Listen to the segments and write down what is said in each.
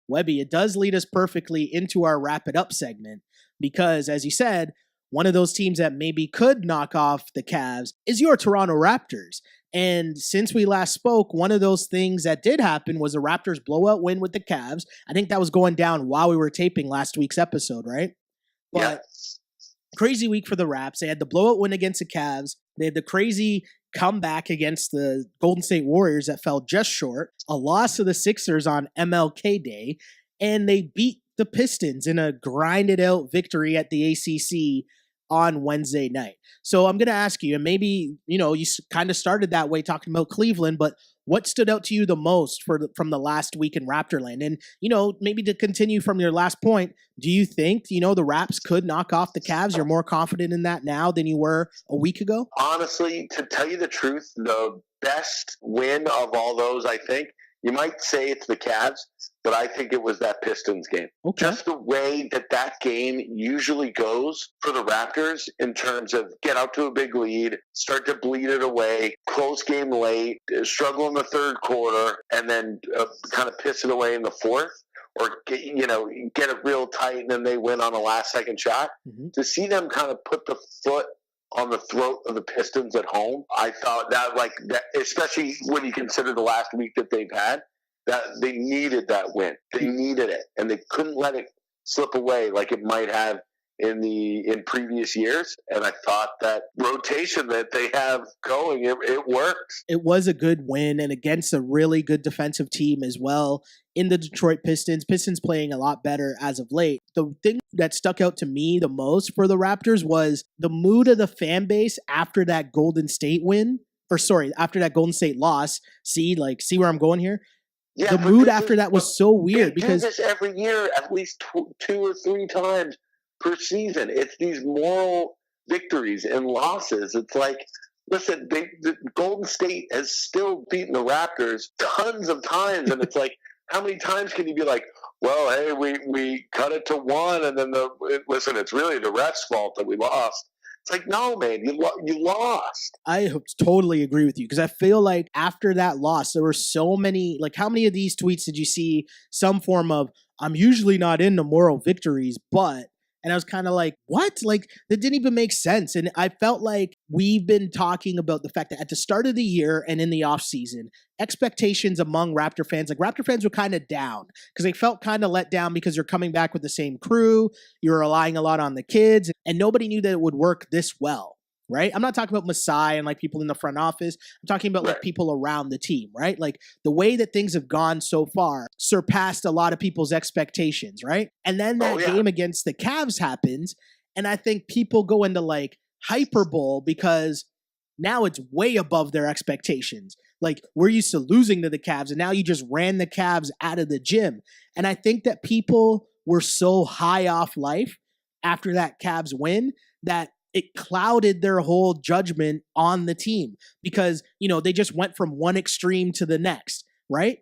Webby, it does lead us perfectly into our wrap it up segment because, as you said, one of those teams that maybe could knock off the Cavs is your Toronto Raptors. And since we last spoke, one of those things that did happen was a Raptors blowout win with the Cavs. I think that was going down while we were taping last week's episode, right? But Yeah. crazy week for the Raps. They had the blowout win against the Cavs. They had the crazy comeback against the Golden State Warriors that fell just short. A loss to the Sixers on MLK Day. And they beat the Pistons in a grinded out victory at the ACC on Wednesday night. So I'm going to ask you, and maybe, you kind of started that way talking about Cleveland, but what stood out to you the most from the last week in Raptorland? And, maybe to continue from your last point, do you think, the Raps could knock off the Cavs? You're more confident in that now than you were a week ago? Honestly, to tell you the truth, the best win of all those, I think, you might say it's the Cavs, but I think it was that Pistons game. Okay. Just the way that game usually goes for the Raptors in terms of get out to a big lead, start to bleed it away, close game late, struggle in the third quarter, and then kind of piss it away in the fourth, or get it real tight, and then they win on a last-second shot. Mm-hmm. To see them kind of put the foot on the throat of the Pistons at home, I thought that, especially when you consider the last week that they've had, that they needed that win. They needed it, and they couldn't let it slip away like it might have in previous years. And I thought that rotation that they have going, it works. It was a good win, and against a really good defensive team as well in the Detroit Pistons. Pistons playing a lot better as of late. The thing that stuck out to me the most for the Raptors was the mood of the fan base after that Golden State win. After that Golden State loss. See where I'm going here? Yeah, the mood after that was so weird because they do this every year, at least 2 or 3 times per season. It's these moral victories and losses. It's like, listen, the Golden State has still beaten the Raptors tons of times, and it's like, how many times can you be like, well, hey, we cut it to 1, and then listen, it's really the ref's fault that we lost. It's like, no, man, you lost. I totally agree with you because I feel like after that loss, there were so many, how many of these tweets did you see some form of, I'm usually not into moral victories, but, and I was kind of like, what? That didn't even make sense. And I felt like we've been talking about the fact that at the start of the year and in the offseason, expectations among Raptor fans were kind of down because they felt kind of let down because you're coming back with the same crew, you're relying a lot on the kids, and nobody knew that it would work this well. Right? I'm not talking about Masai and people in the front office. I'm talking about people around the team, right? The way that things have gone so far surpassed a lot of people's expectations, right? And then that game against the Cavs happens, and I think people go into hyperbole because now it's way above their expectations. We're used to losing to the Cavs, and now you just ran the Cavs out of the gym. And I think that people were so high off life after that Cavs win that it clouded their whole judgment on the team because, they just went from one extreme to the next, right?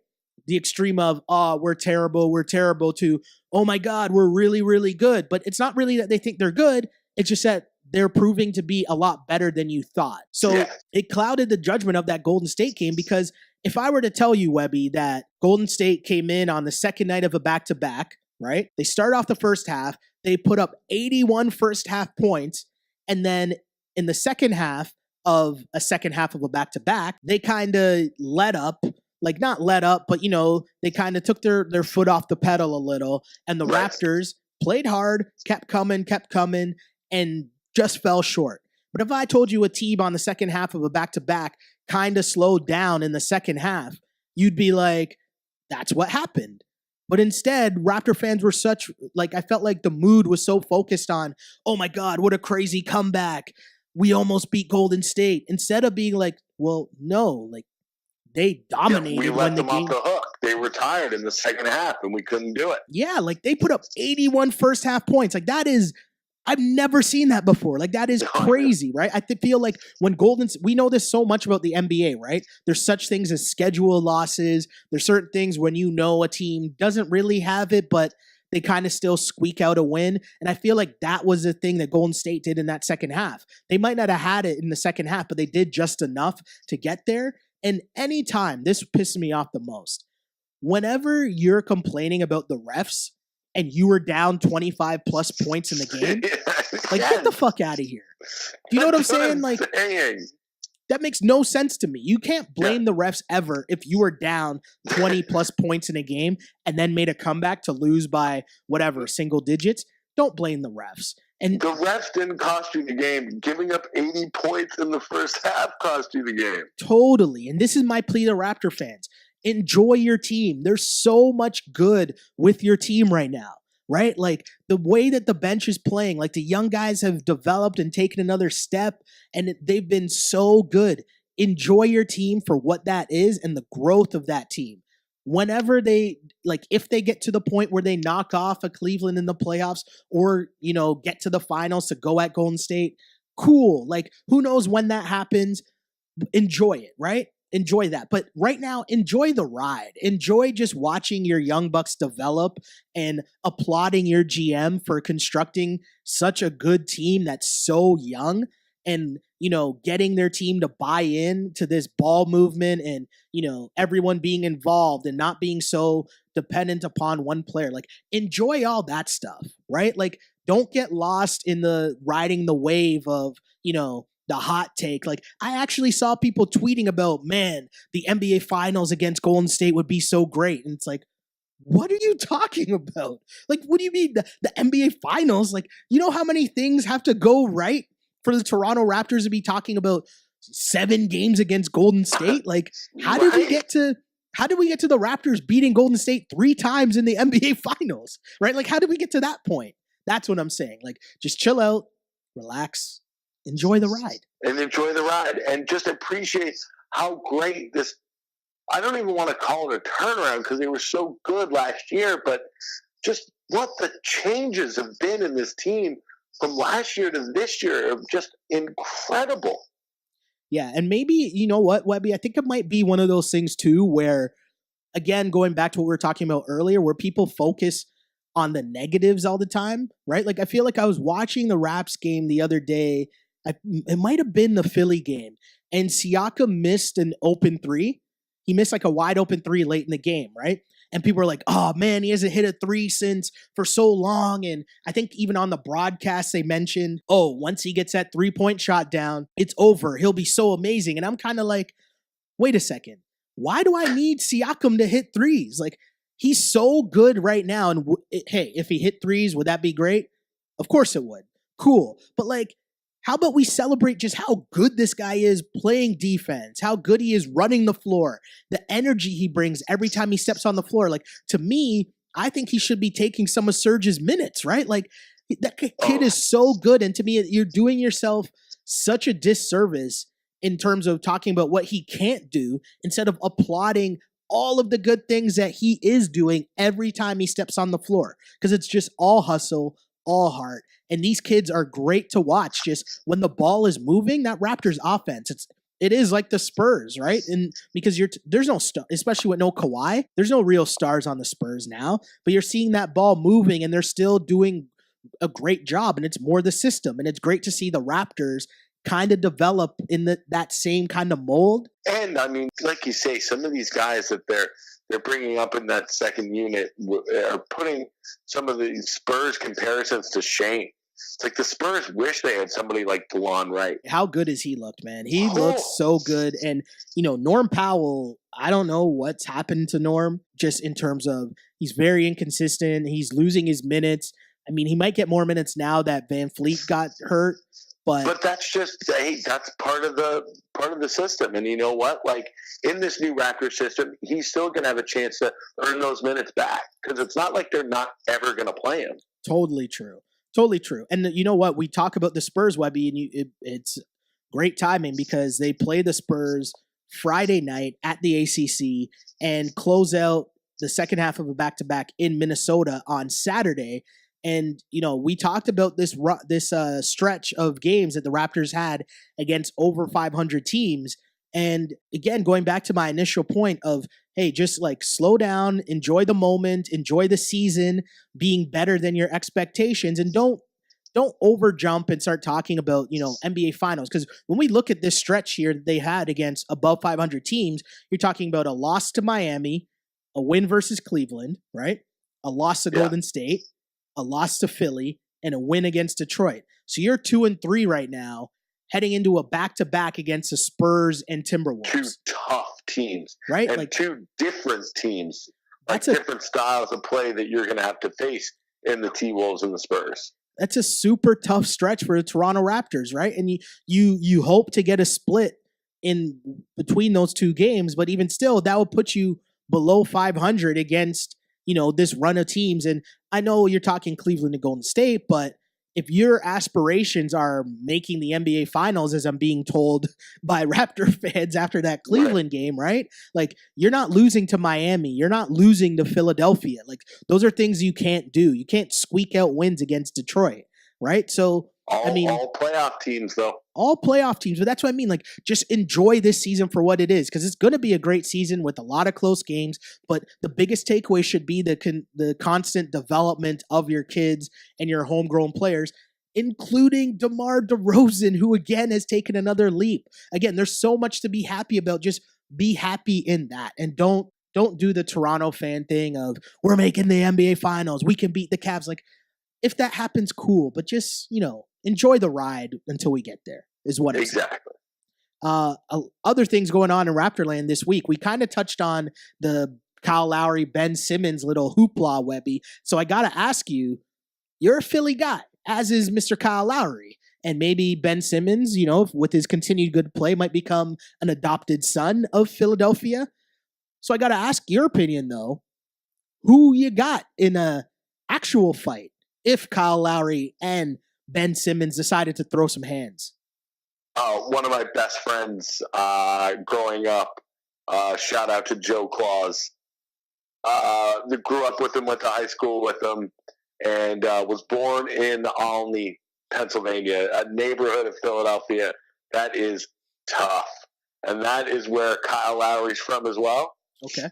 The extreme of, oh, we're terrible, to, oh my God, we're really, really good. But it's not really that they think they're good. It's just that they're proving to be a lot better than you thought. So It clouded the judgment of that Golden State game because if I were to tell you, Webby, that Golden State came in on the second night of a back-to-back, right? They start off the first half. They put up 81 first half points. And then in the second half of a back-to-back, they kind of let up, not let up, but, they kind of took their foot off the pedal a little. And the Raptors played hard, kept coming, and just fell short. But if I told you a team on the second half of a back-to-back kind of slowed down in the second half, you'd be like, that's what happened. But instead, Raptor fans were I felt like the mood was so focused on, oh my God, what a crazy comeback. We almost beat Golden State. Instead of being like, well, no, they dominated we let when the them game. Off the hook. They were tired in the second half and we couldn't do it. Yeah, they put up 81 first half points. That is, I've never seen that before. That is crazy, right? I feel like when we know this so much about the NBA, right? There's such things as schedule losses. There's certain things when a team doesn't really have it, but they kind of still squeak out a win. And I feel like that was the thing that Golden State did in that second half. They might not have had it in the second half, but they did just enough to get there. And anytime, this pissed me off the most, whenever you're complaining about the refs and you were down 25 plus points in the game, like, get the fuck out of here. Do you know what I'm saying? Like, that makes no sense to me. You can't blame the refs ever if you were down 20 plus points in a game and then made a comeback to lose by whatever, single digits. Don't blame the refs. And the refs didn't cost you the game. Giving up 80 points in the first half cost you the game. Totally. And this is my plea to Raptor fans. Enjoy your team. There's so much good with your team right now, right? Like the way that the bench is playing, like the young guys have developed and taken another step, and they've been so good. Enjoy your team for what that is and the growth of that team. Whenever they, like, if they get to the point where they knock off a Cleveland in the playoffs or, you know, get to the finals to go at Golden State, cool. Like, who knows when that happens? Enjoy it, right? Enjoy that. But right now, enjoy the ride. Enjoy just watching your young Bucks develop and applauding your GM for constructing such a good team that's so young and, you know, getting their team to buy in to this ball movement and, you know, everyone being involved and not being so dependent upon one player. Like, enjoy all that stuff, right? Like, don't get lost in the riding the wave of, you know, the hot take. Like, I actually saw people tweeting about, man, the NBA finals against Golden State would be so great. And it's like, what are you talking about? Like, what do you mean the NBA finals? Like, you know how many things have to go right for the Toronto Raptors to be talking about 7 games against Golden State? Like, how did we get to the Raptors beating Golden State 3 times in the NBA finals? Right? Like, how did we get to that point? That's what I'm saying. Like, just chill out, relax, enjoy the ride. And enjoy the ride. And just appreciate how great this, I don't even want to call it a turnaround because they were so good last year, but just what the changes have been in this team from last year to this year are just incredible. Yeah, and maybe, you know what, Webby, I think it might be one of those things too where, again, going back to what we were talking about earlier, where people focus on the negatives all the time, right? Like, I feel like I was watching the Raps game the other day. It might have been the Philly game, and Siakam missed an open 3. He missed like a wide open 3 late in the game, right? And people were like, oh man, he hasn't hit a 3 since for so long. And I think even on the broadcast, they mentioned, oh, once he gets that 3-point shot down, it's over. He'll be so amazing. And I'm kind of like, wait a second. Why do I need Siakam to hit 3s? Like, he's so good right now. And hey, if he hit 3s, would that be great? Of course it would. Cool. But like, how about we celebrate just how good this guy is playing defense, how good he is running the floor, the energy he brings every time he steps on the floor. Like, to me, I think he should be taking some of Serge's minutes, right? Like, that kid is so good. And to me, you're doing yourself such a disservice in terms of talking about what he can't do instead of applauding all of the good things that he is doing every time he steps on the floor. Because it's just all hustle, all heart. And these kids are great to watch. Just when the ball is moving, that Raptors offense, it is like the Spurs, right? And because there's no star, especially with no Kawhi, there's no real stars on the Spurs now. But you're seeing that ball moving, and they're still doing a great job. And it's more the system. And it's great to see the Raptors kind of develop in that same kind of mold. And I mean, like you say, some of these guys that they're bringing up in that second unit are putting some of the Spurs comparisons to shame. It's like the Spurs wish they had somebody like DeLon Wright. How good has he looked, man? He looks so good. And, you know, Norm Powell, I don't know what's happened to Norm, just in terms of he's very inconsistent. He's losing his minutes. I mean, he might get more minutes now that Van Fleet got hurt. But that's just, hey, that's part of the system. And you know what? Like, in this new Raptors system, he's still going to have a chance to earn those minutes back because it's not like they're not ever going to play him. Totally true. Totally true. And you know what? We talk about the Spurs, Webby, and it's great timing because they play the Spurs Friday night at the ACC and close out the second half of a back-to-back in Minnesota on Saturday. And, you know, we talked about this stretch of games that the Raptors had against over 500 teams. And again, going back to my initial point of, hey, just like slow down, enjoy the moment, enjoy the season, being better than your expectations, and don't over jump and start talking about, you know, NBA finals. Because when we look at this stretch here that they had against above 500 teams, you're talking about a loss to Miami, a win versus Cleveland, right? A loss to Yeah. Golden State, a loss to Philly, and a win against Detroit. So you're 2-3 right now, heading into a back-to-back against the Spurs and Timberwolves. Two tough teams, right? And like two different teams, like that's different styles of play that you're going to have to face in the T-Wolves and the Spurs. That's a super tough stretch for the Toronto Raptors, right? And you hope to get a split in between those two games, but even still, that would put you below 500 against, this run of teams. And I know you're talking Cleveland and Golden State, but if your aspirations are making the NBA Finals, as I'm being told by Raptor fans after that Cleveland game, right? Like, you're not losing to Miami. You're not losing to Philadelphia. Like, those are things you can't do. You can't squeak out wins against Detroit, right? So, all playoff teams, though. All playoff teams, but that's what I mean. Like, just enjoy this season for what it is, because it's going to be a great season with a lot of close games. But the biggest takeaway should be the constant development of your kids and your homegrown players, including DeMar DeRozan, who again has taken another leap. Again, there's so much to be happy about. Just be happy in that, and don't do the Toronto fan thing of we're making the NBA Finals, we can beat the Cavs. Like, if that happens, cool, but just enjoy the ride until we get there, is what it's exactly. Other things going on in Raptorland this week. We kind of touched on the Kyle Lowry, Ben Simmons little hoopla, Webby. So I got to ask you, you're a Philly guy, as is Mr. Kyle Lowry. And maybe Ben Simmons, with his continued good play, might become an adopted son of Philadelphia. So I got to ask your opinion, though. Who you got in a actual fight if Kyle Lowry and Ben Simmons decided to throw some hands? One of my best friends growing up, shout out to Joe Claus, grew up with him, went to high school with him, and was born in Olney, Pennsylvania, a neighborhood of Philadelphia that is tough. And that is where Kyle Lowry's from as well. Okay.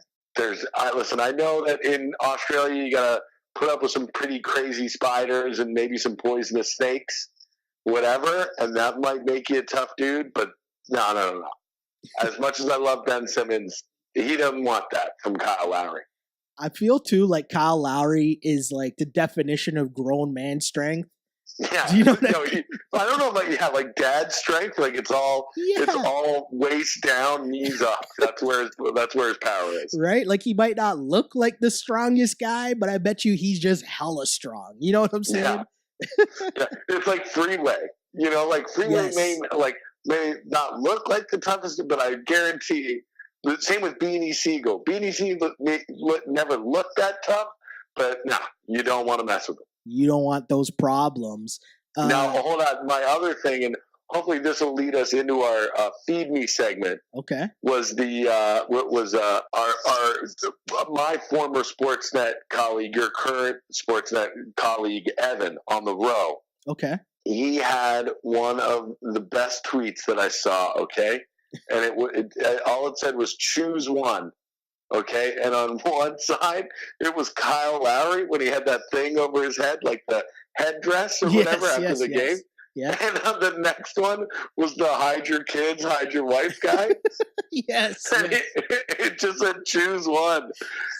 Listen, I know that in Australia you got to put up with some pretty crazy spiders and maybe some poisonous snakes, whatever, and that might make you a tough dude, but no. As much as I love Ben Simmons, he doesn't want that from Kyle Lowry. I feel, too, like Kyle Lowry is like the definition of grown man strength. Yeah. Do you know what I don't know about like dad strength. Like it's all waist down, knees up. That's where his power is. Right? Like he might not look like the strongest guy, but I bet you he's just hella strong. You know what I'm saying? Yeah. It's like Freeway. Like Freeway may not look like the toughest, but I guarantee the same with Beanie Siegel. Beanie Siegel never looked that tough, but you don't want to mess with him. You don't want those problems. Now, hold on. My other thing, and hopefully this will lead us into our Feed Me segment. Okay. Was my former Sportsnet colleague, your current Sportsnet colleague, Evan, on the row. Okay. He had one of the best tweets that I saw, okay? And all it said was choose one. Okay, and on one side, it was Kyle Lowry when he had that thing over his head, like the headdress or whatever after the game. Yeah. And on the next one was the hide your kids, hide your wife guy. Yes. And it just said choose one.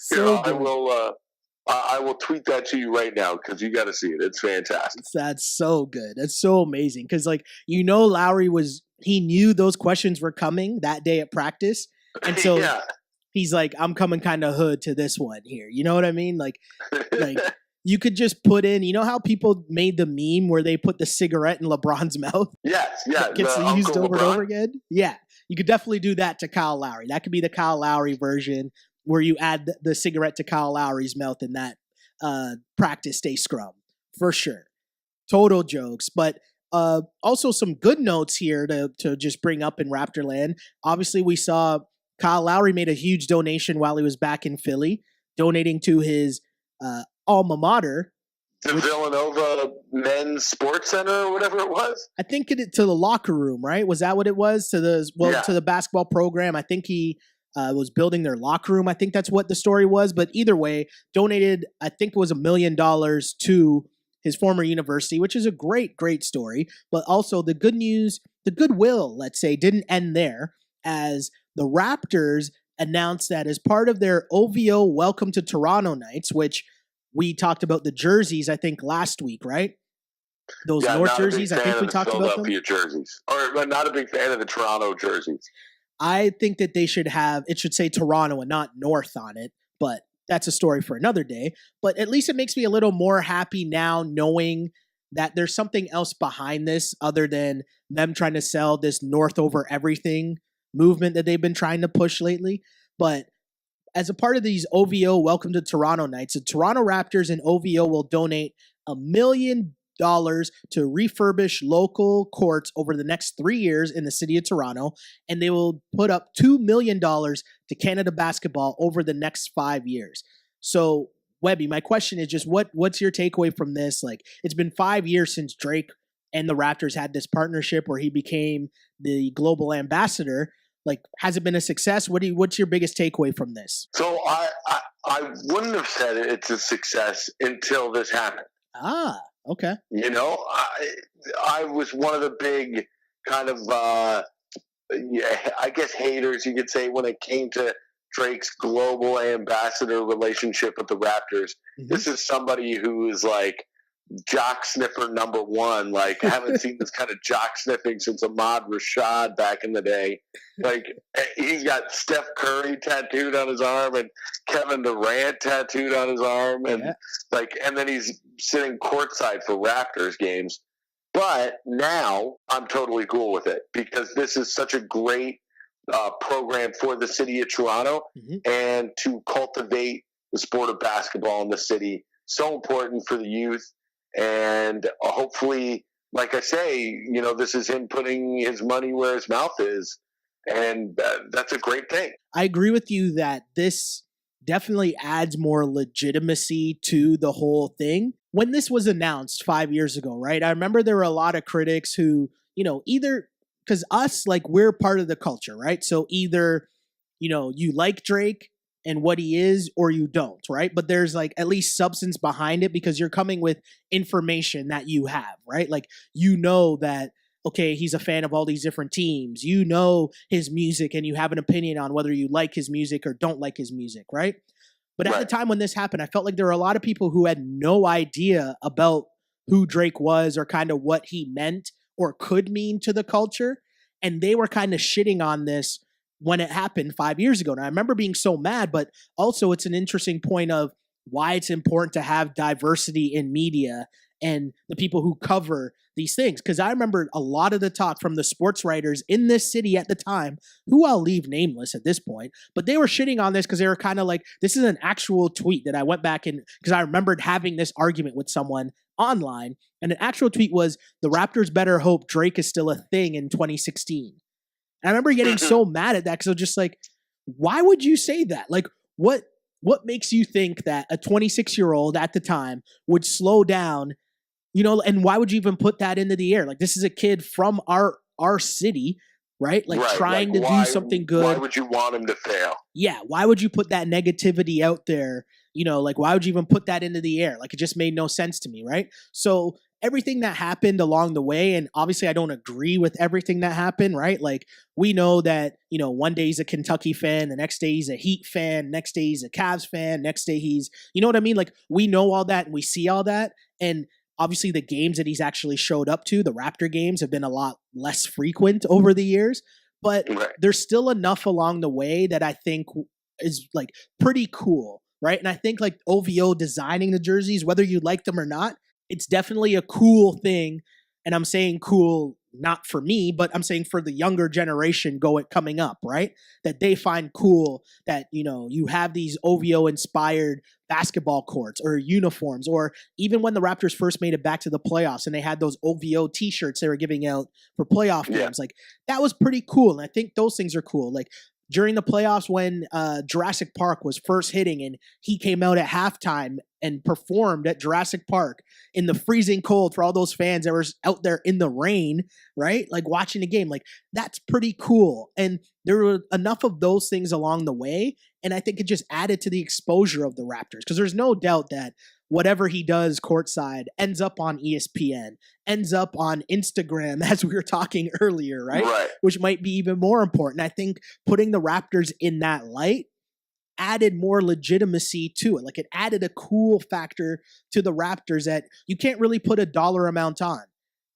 So I will tweet that to you right now because you got to see it. It's fantastic. That's so good. That's so amazing because, Lowry he knew those questions were coming that day at practice, and so. Yeah. He's like, I'm coming kind of hood to this one here. You know what I mean? Like you could just put in, how people made the meme where they put the cigarette in LeBron's mouth? Yes, yeah. It gets used over and over again. Yeah. You could definitely do that to Kyle Lowry. That could be the Kyle Lowry version where you add the cigarette to Kyle Lowry's mouth in that practice day scrum. For sure. Total jokes. But also some good notes here to just bring up in Raptorland. Obviously, we saw Kyle Lowry made a huge donation while he was back in Philly, donating to his alma mater. The Villanova Men's Sports Center or whatever it was? I think to the locker room, right? Was that what it was? To the basketball program. I think he was building their locker room. I think that's what the story was. But either way, donated, I think it was $1 million to his former university, which is a great, great story. But also the good news, the goodwill, let's say, didn't end there, as the Raptors announced that as part of their OVO Welcome to Toronto nights, which we talked about the jerseys, I think, last week, right? Those North jerseys, I think we talked about them. Philadelphia jerseys. Or not a big fan of the Toronto jerseys. I think that it should say Toronto and not North on it, but that's a story for another day. But at least it makes me a little more happy now knowing that there's something else behind this other than them trying to sell this North over everything movement that they've been trying to push lately. But as a part of these OVO Welcome to Toronto nights, the Toronto Raptors and OVO will donate $1 million to refurbish local courts over the next 3 years in the city of Toronto, and they will put up $2 million to Canada Basketball over the next 5 years. So, Webby, my question is just what's your takeaway from this? Like, it's been 5 years since Drake and the Raptors had this partnership where he became the global ambassador. Like, has it been a success? What's your biggest takeaway from this? So I wouldn't have said it's a success until this happened. Ah, okay. You know, I was one of the big kind of, I guess, haters, you could say, when it came to Drake's global ambassador relationship with the Raptors. Mm-hmm. This is somebody who is like jock sniffer number one. Like, I haven't seen this kind of jock sniffing since Ahmad Rashad back in the day. Like, he's got Steph Curry tattooed on his arm and Kevin Durant tattooed on his arm, and and then he's sitting courtside for Raptors games. But now I'm totally cool with it because this is such a great program for the city of Toronto, and to cultivate the sport of basketball in the city. So important for the youth. And hopefully, like I say, you know, this is him putting his money where his mouth is. And that's a great thing. I agree with you that this definitely adds more legitimacy to the whole thing. When this was announced 5 years ago, right? I remember there were a lot of critics who, you know, either because us, like, we're part of the culture, right? So either, you know, you like Drake and what he is, or you don't, right? But there's like at least substance behind it because you're coming with information that you have, right? Like, you know that, okay, he's a fan of all these different teams. You know his music and you have an opinion on whether you like his music or don't like his music, right? But at the time when this happened, I felt like there were a lot of people who had no idea about who Drake was or kind of what he meant or could mean to the culture. And they were kind of shitting on this when it happened 5 years ago. And I remember being so mad, but also it's an interesting point of why it's important to have diversity in media and the people who cover these things. Because I remember a lot of the talk from the sports writers in this city at the time, who I'll leave nameless at this point, but they were shitting on this because they were kind of like, this is an actual tweet that I went back and, because I remembered having this argument with someone online, and an actual tweet was, the Raptors better hope Drake is still a thing in 2016. And I remember getting so mad at that because I was just like, why would you say that? Like, what makes you think that a 26-year-old at the time would slow down, you know, and why would you even put that into the air? Like, this is a kid from our city, right? Like, trying to do something good. Why would you want him to fail? Yeah, why would you put that negativity out there? You know, like, why would you even put that into the air? Like, it just made no sense to me, right? So everything that happened along the way, and obviously I don't agree with everything that happened, right? Like, we know that, you know, one day he's a Kentucky fan, the next day he's a Heat fan, next day he's a Cavs fan, next day he's, you know what I mean? Like, we know all that and we see all that. And obviously the games that he's actually showed up to, the Raptor games, have been a lot less frequent over the years. But there's still enough along the way that I think is like pretty cool, right? And I think like OVO designing the jerseys, whether you like them or not, it's definitely a cool thing. And I'm saying cool not for me, but I'm saying for the younger generation coming up, right? That they find cool that, you know, you have these OVO inspired basketball courts or uniforms, or even when the Raptors first made it back to the playoffs and they had those OVO t-shirts they were giving out for playoff games, like that was pretty cool. And I think those things are cool. Like during the playoffs when Jurassic Park was first hitting and he came out at halftime and performed at Jurassic Park in the freezing cold for all those fans that were out there in the rain, right? Like watching the game, like that's pretty cool. And there were enough of those things along the way. And I think it just added to the exposure of the Raptors, because there's no doubt that whatever he does courtside ends up on ESPN, ends up on Instagram, as we were talking earlier, right? Right. Which might be even more important. I think putting the Raptors in that light added more legitimacy to it. Like it added a cool factor to the Raptors that you can't really put a dollar amount on.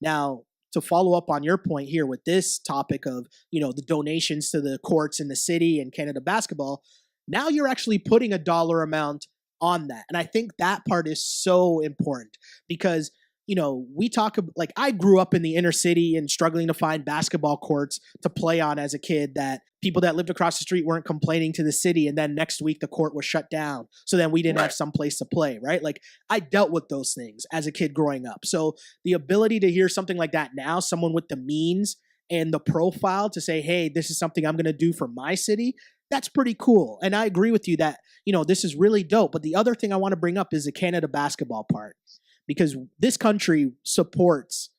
Now, to follow up on your point here with this topic of, the donations to the courts in the city and Canada Basketball, now you're actually putting a dollar amount on that. And I think that part is so important because, we talk about, like, I grew up in the inner city and struggling to find basketball courts to play on as a kid, that people that lived across the street weren't complaining to the city. And then next week the court was shut down. So then we didn't have some place to play, right? Like I dealt with those things as a kid growing up. So the ability to hear something like that now, someone with the means and the profile to say, hey, this is something I'm going to do for my city, that's pretty cool. And I agree with you that, this is really dope. But the other thing I want to bring up is the Canada basketball part, because this country supports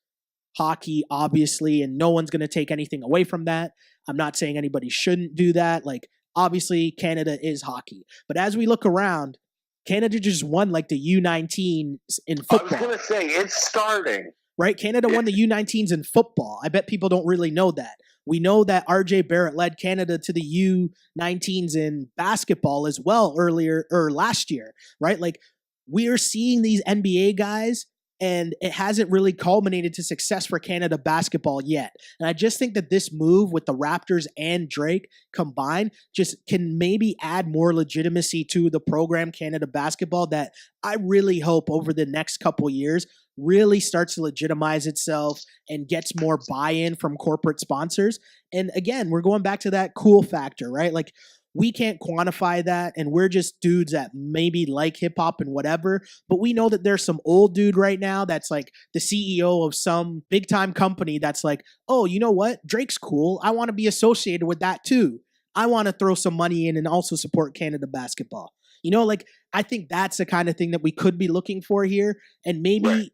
hockey, obviously, and no one's going to take anything away from that. I'm not saying anybody shouldn't do that. Like, obviously, Canada is hockey. But as we look around, Canada just won like the U19s in football. I was going to say, it's starting. Right? Canada won the U19s in football. I bet people don't really know that. We know that RJ Barrett led Canada to the U19s in basketball as well last year, right? Like, we are seeing these NBA guys, and it hasn't really culminated to success for Canada basketball yet. And I just think that this move with the Raptors and Drake combined just can maybe add more legitimacy to the program Canada basketball that I really hope over the next couple years really starts to legitimize itself and gets more buy-in from corporate sponsors. And again, we're going back to that cool factor, right? Like, we can't quantify that, and we're just dudes that maybe like hip hop and whatever, but we know that there's some old dude right now that's like the CEO of some big time company that's like, oh, you know what? Drake's cool. I want to be associated with that too. I want to throw some money in and also support Canada basketball. Like, I think that's the kind of thing that we could be looking for here. And maybe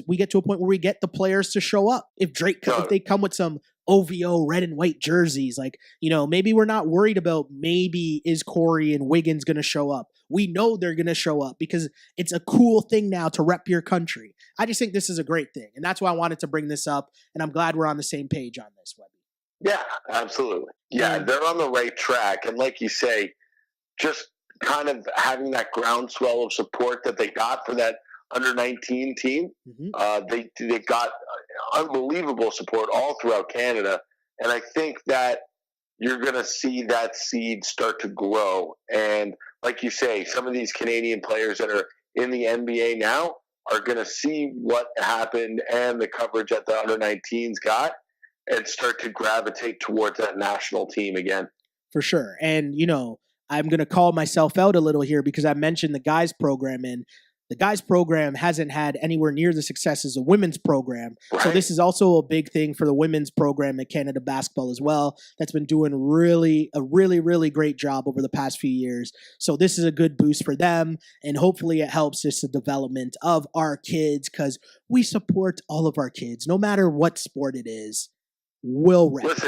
we get to a point where we get the players to show up. If if they come with some OVO red and white jerseys, like, maybe we're not worried about maybe is Corey and Wiggins going to show up. We know they're going to show up because it's a cool thing now to rep your country. I just think this is a great thing. And that's why I wanted to bring this up. And I'm glad we're on the same page on this, Webby. Yeah, absolutely. Yeah, they're on the right track. And like you say, just kind of having that groundswell of support that they got for that under 19 team. They got unbelievable support all throughout Canada. And I think that you're going to see that seed start to grow. And like you say, some of these Canadian players that are in the NBA now are going to see what happened and the coverage that the under 19s got and start to gravitate towards that national team again. For sure. And, I'm going to call myself out a little here because I mentioned the guys program, and the guys program hasn't had anywhere near the success as a women's program. Right. So this is also a big thing for the women's program at Canada basketball as well. That's been doing a really great job over the past few years. So this is a good boost for them. And hopefully it helps just the development of our kids, because we support all of our kids, no matter what sport it is. We'll rep. Listen,